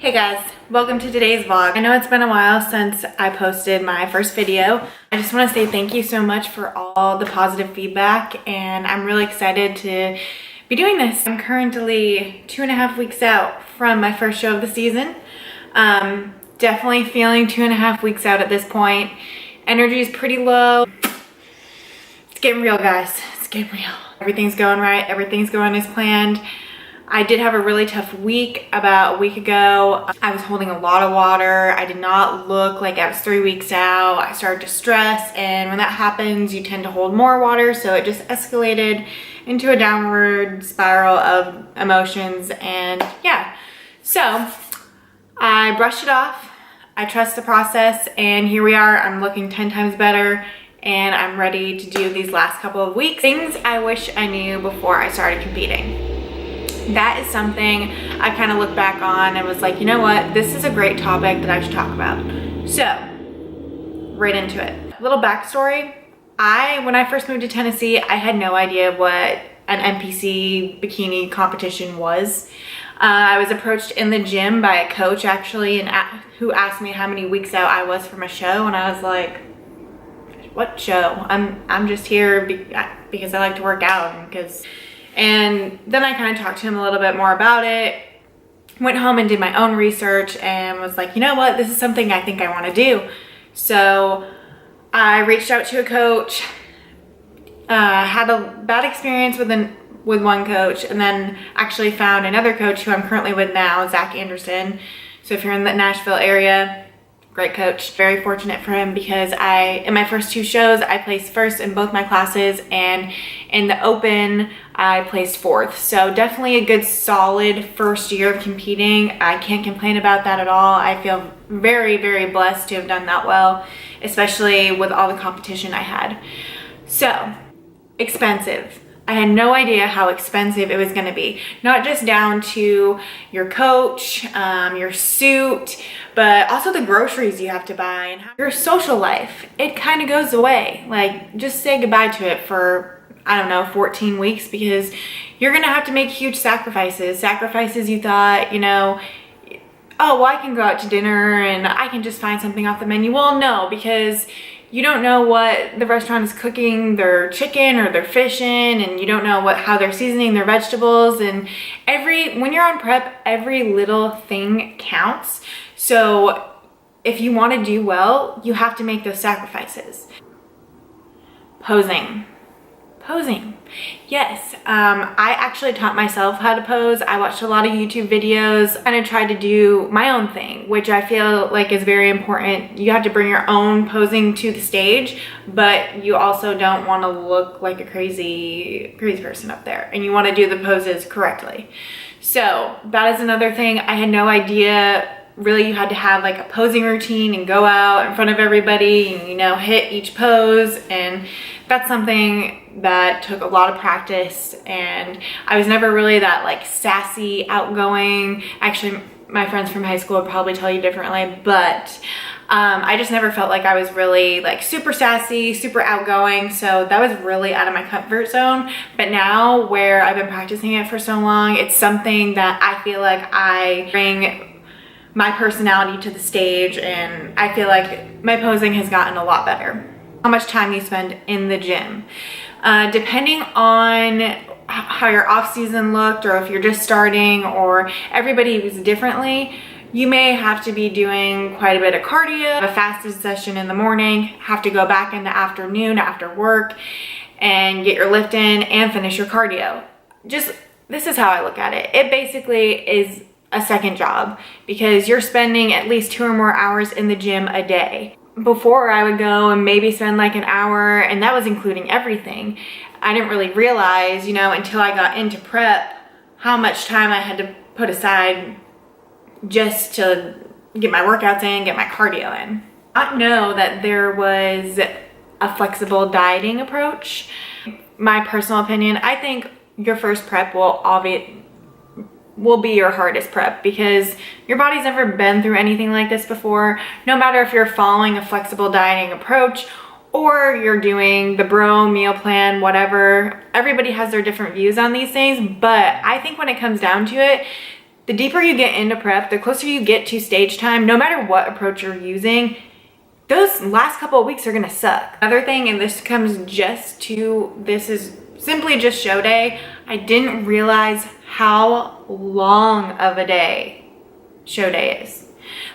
Hey guys, welcome to today's vlog. I know it's been a while since I posted my first video. I just want to say thank you so much for all the positive feedback, and I'm really excited to be doing this. I'm currently 2.5 weeks out from my first show of the season. Definitely feeling 2.5 weeks out at this point. Energy is pretty low. It's getting real, guys. It's getting real. Everything's going right. Everything's going as planned. I did have a really tough week about a week ago. I was holding a lot of water. I did not look like I was 3 weeks out. I started to stress, and when that happens, you tend to hold more water, so it just escalated into a downward spiral of emotions, and yeah. So I brushed it off. I trust the process, and here we are. I'm looking 10 times better, and I'm ready to do these last couple of weeks. Things I wish I knew before I started competing. That is something I kind of look back on and was like, you know what, this is a great topic that I should talk about. So, right into it. A little backstory. When I first moved to Tennessee, I had no idea what an NPC bikini competition was. I was approached in the gym by a coach actually, who asked me how many weeks out I was from a show, and I was like, what show? I'm just here because I like to work out, and then I kind of talked to him a little bit more about it, went home and did my own research, and was like, you know what, this is something I think I want to do. So I reached out to a coach, had a bad experience with one coach, and then actually found another coach who I'm currently with now, Zach Anderson. So if you're in the Nashville area, great coach. Very fortunate for him because in my first 2 shows, I placed first in both my classes, and in the open, I placed 4th. So definitely a good solid first year of competing. I can't complain about that at all. I feel very, very blessed to have done that well, especially with all the competition I had. So, expensive. I had no idea how expensive it was going to be. Not just down to your coach, your suit, but also the groceries you have to buy and your social life. It kind of goes away. Like, just say goodbye to it for, I don't know, 14 weeks, because you're going to have to make huge sacrifices. Sacrifices you thought, you know, oh, well, I can go out to dinner and I can just find something off the menu. Well, no, because you don't know what the restaurant is cooking their chicken or their fish in, and you don't know how they're seasoning their vegetables. And when you're on prep, every little thing counts. So if you want to do well, you have to make those sacrifices. Posing. Yes, I actually taught myself how to pose. I watched a lot of YouTube videos and I tried to do my own thing, which I feel like is very important. You have to bring your own posing to the stage, but you also don't want to look like a crazy person up there, and you want to do the poses correctly. So that is another thing. I had no idea really you had to have like a posing routine and go out in front of everybody and, you know, hit each pose, and that's something that took a lot of practice. And I was never really that like sassy, outgoing. Actually, my friends from high school would probably tell you differently, but I just never felt like I was really like super sassy, super outgoing. So that was really out of my comfort zone. But now, where I've been practicing it for so long, it's something that I feel like I bring my personality to the stage, and I feel like my posing has gotten a lot better. How much time you spend in the gym. Depending on how your off season looked, or if you're just starting, or everybody was differently, you may have to be doing quite a bit of cardio, a fasted session in the morning, have to go back in the afternoon after work and get your lift in and finish your cardio. This is how I look at it. It basically is a second job, because you're spending at least 2 or more hours in the gym a day. Before, I would go and maybe spend like an hour, and that was including everything. I didn't really realize, you know, until I got into prep, how much time I had to put aside just to get my workouts in, get my cardio in. I know that there was a flexible dieting approach. My personal opinion, I think your first prep will be your hardest prep, because your body's never been through anything like this before. No matter if you're following a flexible dieting approach or you're doing the bro meal plan, whatever, everybody has their different views on these things. But I think when it comes down to it, the deeper you get into prep, the closer you get to stage time, no matter what approach you're using, those last couple of weeks are gonna suck. Another thing, and this is simply just show day, I didn't realize how long of a day show day is.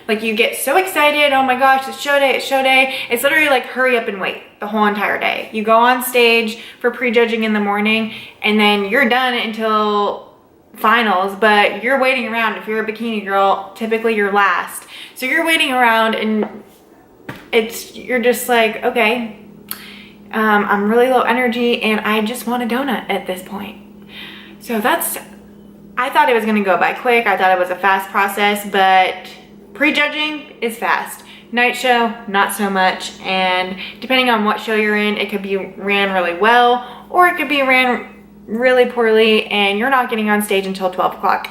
Like, you get so excited, oh my gosh, it's show day, it's show day. It's literally like hurry up and wait the whole entire day. You go on stage for prejudging in the morning, and then you're done until finals, but you're waiting around. If you're a bikini girl, typically you're last. So you're waiting around, and you're just like, okay, I'm really low energy and I just want a donut at this point. So I thought it was gonna go by quick. I thought it was a fast process, but prejudging is fast. Night show, not so much. And depending on what show you're in, it could be ran really well, or it could be ran really poorly and you're not getting on stage until 12 o'clock.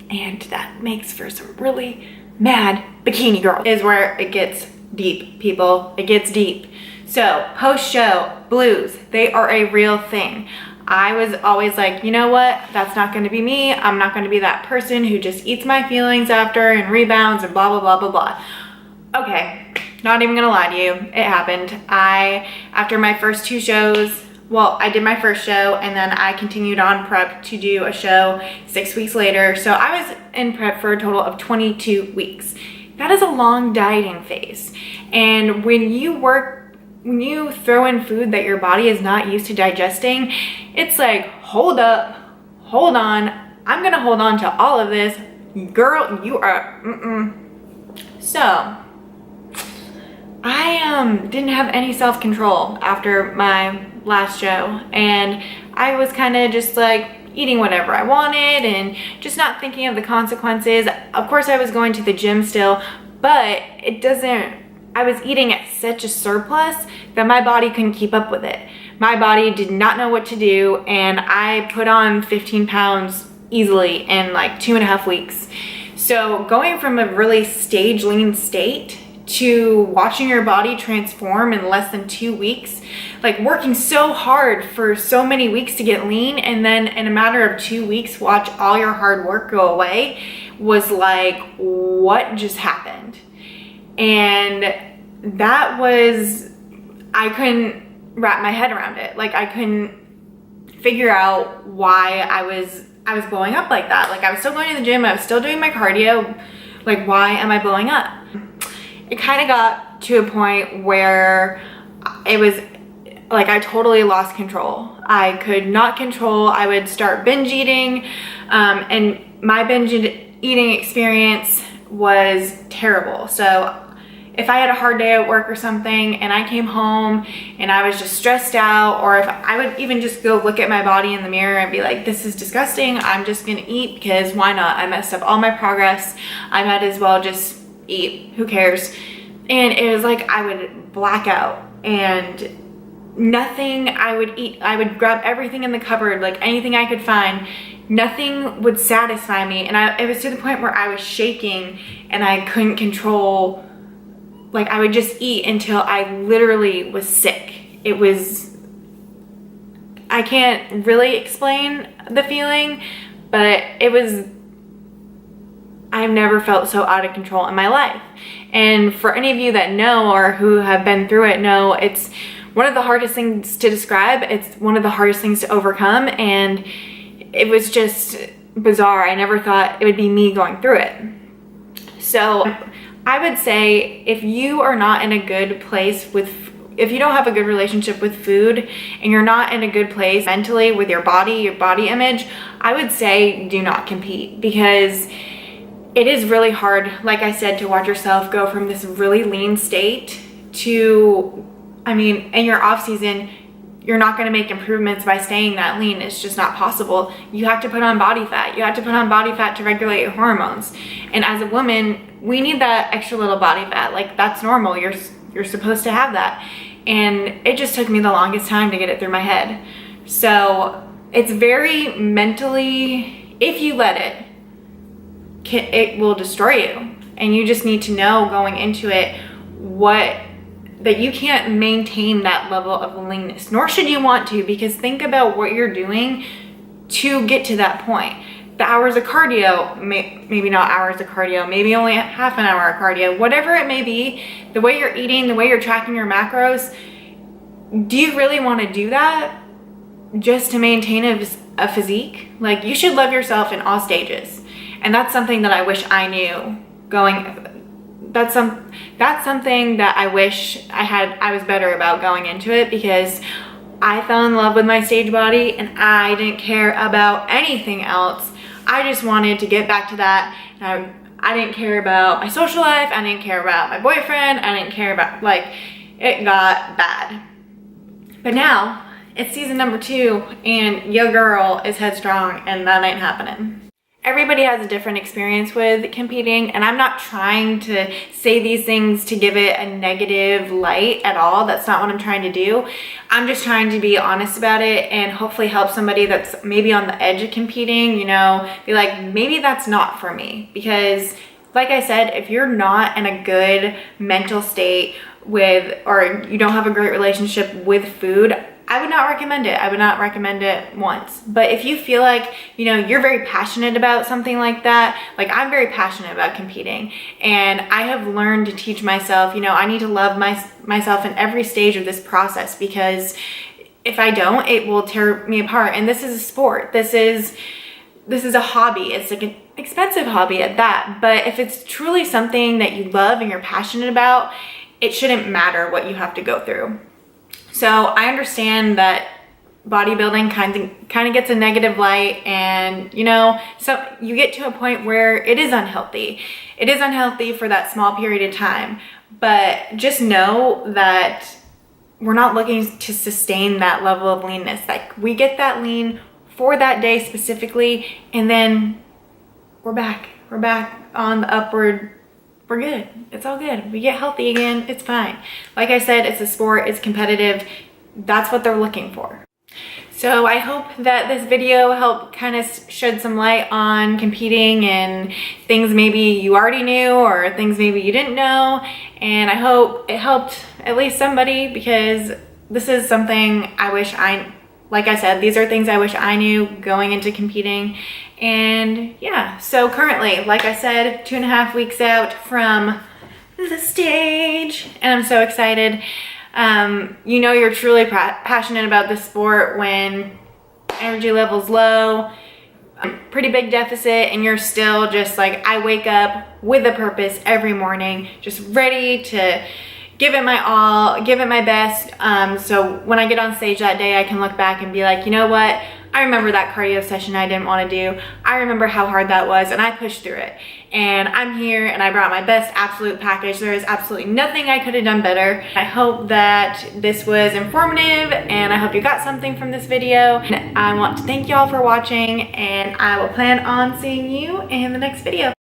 And that makes for some really mad bikini girls. Is where it gets deep, people. It gets deep. So post-show blues, they are a real thing. I was always like, you know what? That's not going to be me. I'm not going to be that person who just eats my feelings after and rebounds and blah, blah, blah, blah, blah. Okay, not even going to lie to you. It happened. After my first 2 shows, well, I did my first show and then I continued on prep to do a show 6 weeks later. So I was in prep for a total of 22 weeks. That is a long dieting phase. And when you throw in food that your body is not used to digesting, it's like, hold up, hold on. I'm gonna hold on to all of this. Girl, you are, So, I didn't have any self-control after my last show. And I was kind of just like eating whatever I wanted and just not thinking of the consequences. Of course, I was going to the gym still, but I was eating at such a surplus that my body couldn't keep up with it. My body did not know what to do, and I put on 15 pounds easily in like 2.5 weeks. So going from a really stage lean state to watching your body transform in less than 2 weeks, like working so hard for so many weeks to get lean, and then in a matter of 2 weeks watch all your hard work go away, was like, what just happened? And that was, I couldn't wrap my head around it. Like, I couldn't figure out why I was blowing up like that. Like, I was still going to the gym, I was still doing my cardio. Like, why am I blowing up? It kind of got to a point where it was like I totally lost control. I could not control. I would start binge eating, and my binge eating experience was terrible. So if I had a hard day at work or something and I came home and I was just stressed out, or if I would even just go look at my body in the mirror and be like, this is disgusting, I'm just gonna eat because why not? I messed up all my progress. I might as well just eat. Who cares? And it was like I would black out, and nothing I would eat. I would grab everything in the cupboard, like anything I could find. Nothing would satisfy me. And it was to the point where I was shaking and I couldn't control. Like, I would just eat until I literally was sick. It was, I can't really explain the feeling, but it was, I've never felt so out of control in my life. And for any of you that know or who have been through it know, it's one of the hardest things to describe. It's one of the hardest things to overcome. And it was just bizarre. I never thought it would be me going through it. So I would say if you are not in a good place if you don't have a good relationship with food and you're not in a good place mentally with your body image, I would say do not compete, because it is really hard, like I said, to watch yourself go from this really lean state to, I mean, in your off season, you're not going to make improvements by staying that lean. It's just not possible. You have to put on body fat. You have to put on body fat to regulate your hormones. And as a woman, we need that extra little body fat. Like, that's normal. You're supposed to have that. And it just took me the longest time to get it through my head. So it's very mentally, if you let it, it will destroy you. And you just need to know going into it that you can't maintain that level of leanness, nor should you want to, because think about what you're doing to get to that point. the hours of cardio, maybe not hours of cardio, maybe only half an hour of cardio, whatever it may be, the way you're eating, the way you're tracking your macros, do you really want to do that just to maintain a physique? Like, you should love yourself in all stages. And that's something that I wish I knew that's something that I wish I was better about going into it, because I fell in love with my stage body and I didn't care about anything else. I just wanted to get back to that. And I didn't care about my social life. I didn't care about my boyfriend. I didn't care about, like, it got bad. But now it's season number 2 and your girl is headstrong, and that ain't happening. Everybody has a different experience with competing, and I'm not trying to say these things to give it a negative light at all. That's not what I'm trying to do. I'm just trying to be honest about it and hopefully help somebody that's maybe on the edge of competing, you know, be like, maybe that's not for me. Because like I said, if you're not in a good mental state or you don't have a great relationship with food, I would not recommend it. I would not recommend it once. But if you feel like, you know, you're very passionate about something like that, like I'm very passionate about competing, and I have learned to teach myself, you know, I need to love myself in every stage of this process, because if I don't, it will tear me apart. And this is a sport. This is a hobby. It's like an expensive hobby at that. But if it's truly something that you love and you're passionate about, it shouldn't matter what you have to go through. So I understand that bodybuilding kind of gets a negative light, and you know, so you get to a point where it is unhealthy. It is unhealthy for that small period of time, but just know that we're not looking to sustain that level of leanness. Like, we get that lean for that day specifically, and then we're back on the upward. We're good. It's all good. We get healthy again. It's fine. Like I said, it's a sport. It's competitive. That's what they're looking for. So I hope that this video helped kind of shed some light on competing and things maybe you already knew or things maybe you didn't know. And I hope it helped at least somebody, because this is something like I said, these are things I wish I knew going into competing. And yeah, so currently, like I said, 2.5 weeks out from the stage, and I'm so excited. You know, you're truly passionate about this sport when energy level's low, pretty big deficit, and you're still just like, I wake up with a purpose every morning, just ready to give it my all, give it my best. So when I get on stage that day, I can look back and be like, you know what? I remember that cardio session I didn't want to do. I remember how hard that was, and I pushed through it. And I'm here, and I brought my best absolute package. There is absolutely nothing I could have done better. I hope that this was informative, and I hope you got something from this video. And I want to thank y'all for watching, and I will plan on seeing you in the next video.